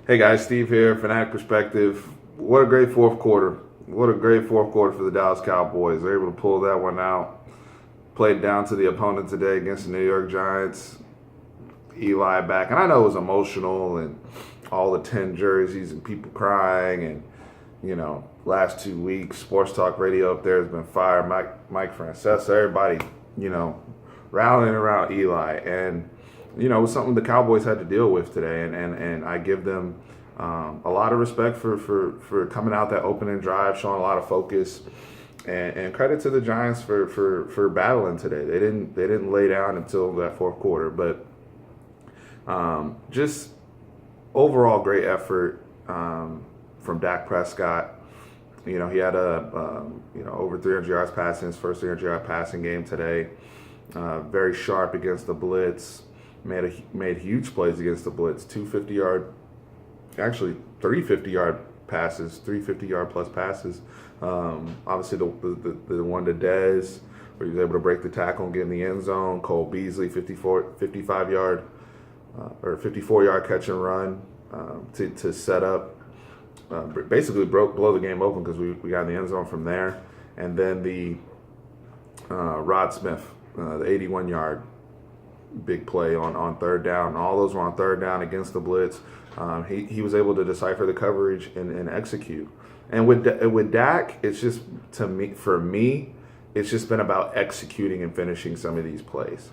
Hey guys, Steve here, Fanatic Perspective. What a great fourth quarter. What a great fourth quarter for the Dallas Cowboys. They're able to pull that one out. Played down to the opponent today against the New York Giants. Eli back. And I know it was emotional and all the 10 jerseys and people crying and, last 2 weeks, Sports Talk Radio up there has been fire. Mike Francesa, everybody, rallying around Eli. And it was something the Cowboys had to deal with today, and I give them a lot of respect for coming out that opening drive, showing a lot of focus, and credit to the Giants for battling today. They didn't lay down until that fourth quarter, but just overall great effort from Dak Prescott. He had over 300 yards passing, his first 300-yard passing game today. Very sharp against the blitz. Made huge plays against the blitz. 250-yard, actually 350-yard passes, 350-yard plus passes. Obviously the one to Dez, where he was able to break the tackle and get in the end zone. Cole Beasley, 55-yard or 54-yard catch and run to set up. Basically blow the game open because we got in the end zone from there. And then the Rod Smith, the 81-yard big play on third down. All those were on third down against the blitz. He was able to decipher the coverage and execute. And with Dak, it's just for me, it's just been about executing and finishing some of these plays.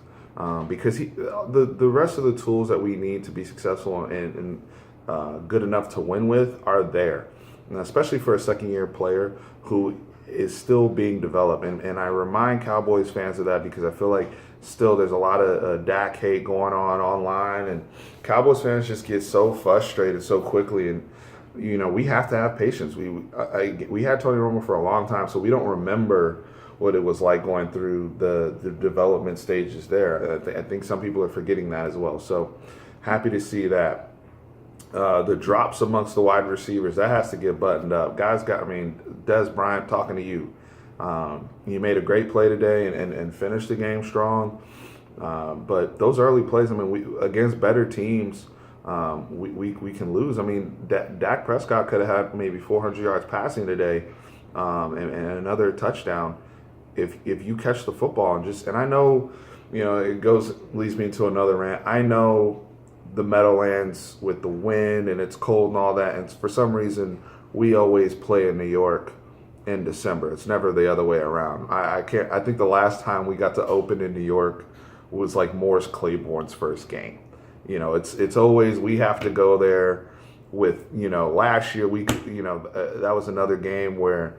Because the rest of the tools that we need to be successful and good enough to win with are there, and especially for a second-year player who is still being developed. And I remind Cowboys fans of that because I feel like still there's a lot of Dak hate going on online, and Cowboys fans just get so frustrated so quickly. And we have to have patience. We had Tony Romo for a long time, so we don't remember what it was like going through the development stages there. I think some people are forgetting that as well. So happy to see that. The drops amongst the wide receivers, that has to get buttoned up. Dez Bryant, talking to you. You made a great play today and finished the game strong. But those early plays, against better teams, we can lose. Dak Prescott could have had maybe 400 yards passing today and another touchdown if you catch the football. And I know, leads me into another rant. I know the Meadowlands with the wind and it's cold and all that, and for some reason we always play in New York in December. It's never the other way around. I think the last time we got to open in New York was like Morris Claiborne's first game. It's always we have to go there with, last year that was another game where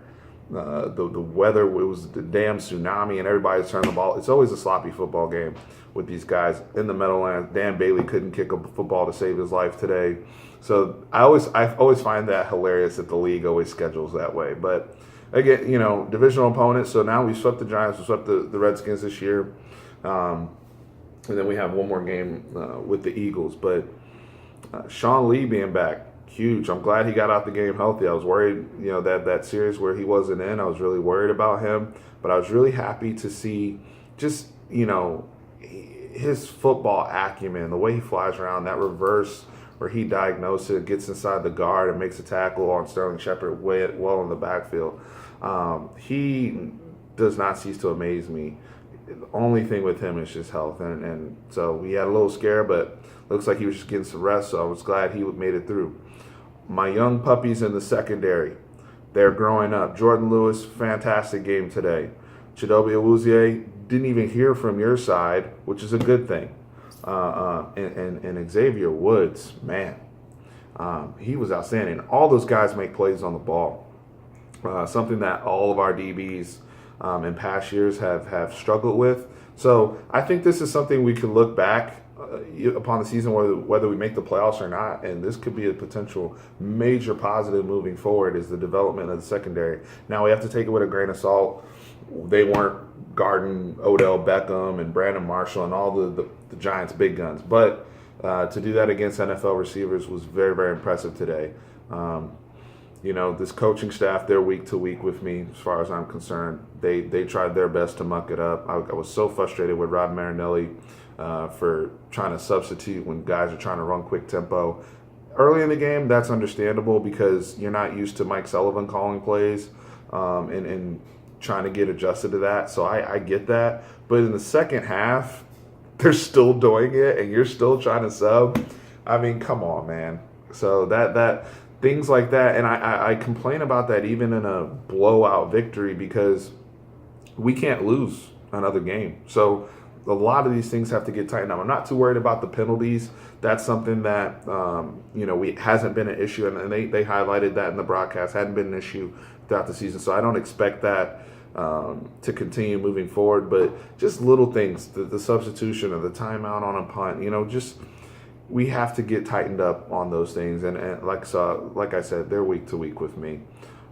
the weather, it was the damn tsunami and everybody's turning the ball. It's always a sloppy football game with these guys in the Meadowlands. Dan Bailey couldn't kick a football to save his life today. So I always find that hilarious that the league always schedules that way. But again, divisional opponents. So now we swept the Giants, we swept the Redskins this year. And then we have one more game with the Eagles. But Sean Lee being back, huge. I'm glad he got out the game healthy. I was worried, that series where he wasn't in, I was really worried about him. But I was really happy to see just, his football acumen, the way he flies around, that reverse where he diagnoses it, gets inside the guard and makes a tackle on Sterling Shepard well in the backfield. He does not cease to amaze me. The only thing with him is just health. And so we had a little scare, but looks like he was just getting some rest, so I was glad he made it through. My young puppies in the secondary, they're growing up. Jordan Lewis, fantastic game today. Chidobe Awuzie, didn't even hear from your side, which is a good thing. And Xavier Woods, man, he was outstanding. All those guys make plays on the ball. Something that all of our DBs in past years have struggled with. So I think this is something we can look back upon the season, whether we make the playoffs or not, and this could be a potential major positive moving forward, is the development of the secondary. Now we have to take it with a grain of salt. They weren't guarding Odell Beckham and Brandon Marshall and all the Giants' big guns, but to do that against NFL receivers was very, very impressive today. This coaching staff, they're week to week with me as far as I'm concerned. They tried their best to muck it up. I was so frustrated with Rod Marinelli for trying to substitute when guys are trying to run quick tempo. Early in the game, that's understandable because you're not used to Mike Sullivan calling plays and trying to get adjusted to that. So I get that. But in the second half, they're still doing it and you're still trying to sub. I mean, come on, man. So that things like that, and I complain about that even in a blowout victory because we can't lose another game. So a lot of these things have to get tightened up. I'm not too worried about the penalties. That's something that we hasn't been an issue, and they highlighted that in the broadcast. Hadn't been an issue throughout the season, so I don't expect that to continue moving forward. But just little things, the substitution of the timeout on a punt, just we have to get tightened up on those things. And like I said, they're week to week with me.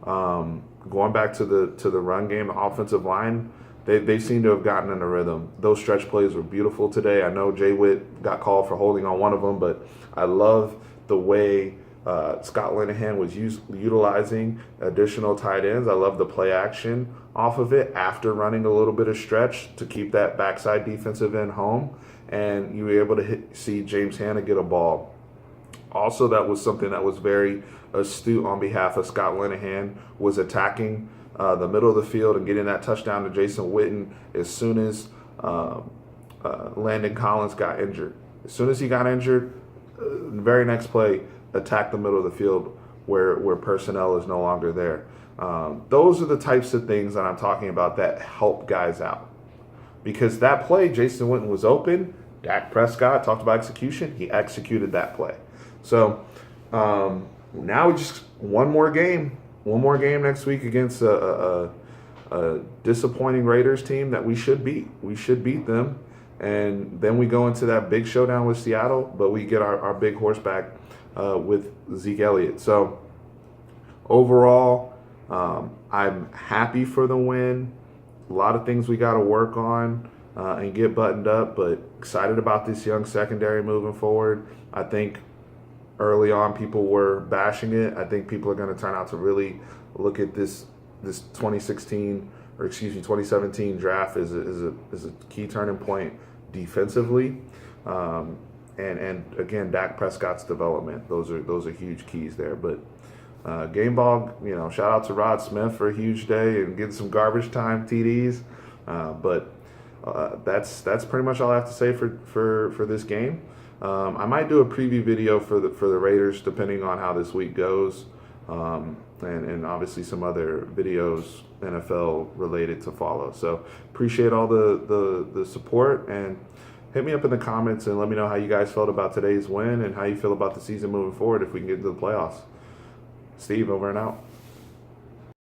Going back to the run game, the offensive line, they seem to have gotten in a rhythm. Those stretch plays were beautiful today. I know Jay Witt got called for holding on one of them, but I love the way Scott Linehan was utilizing additional tight ends. I love the play action off of it after running a little bit of stretch to keep that backside defensive end home. And you were able to see James Hanna get a ball. Also, that was something that was very astute on behalf of Scott Linehan, was attacking the middle of the field and getting that touchdown to Jason Witten as soon as Landon Collins got injured. As soon as he got injured, the very next play, attack the middle of the field where personnel is no longer there. Those are the types of things that I'm talking about that help guys out. Because that play, Jason Witten was open. Dak Prescott talked about execution. He executed that play. So now we just one more game next week against a disappointing Raiders team that we should beat. We should beat them. And then we go into that big showdown with Seattle, but we get our big horse back with Zeke Elliott. So overall, I'm happy for the win. A lot of things we got to work on and get buttoned up, but excited about this young secondary moving forward. I think early on people were bashing it. I think people are going to turn out to really look at this 2017 draft as a key turning point defensively. And again, Dak Prescott's development. Those are huge keys there. But game ball, shout out to Rod Smith for a huge day and getting some garbage time TDs. But that's pretty much all I have to say for this game. I might do a preview video for the Raiders depending on how this week goes, and obviously some other videos NFL related to follow. So appreciate all the support, and hit me up in the comments and let me know how you guys felt about today's win and how you feel about the season moving forward if we can get into the playoffs. Steve, over and out.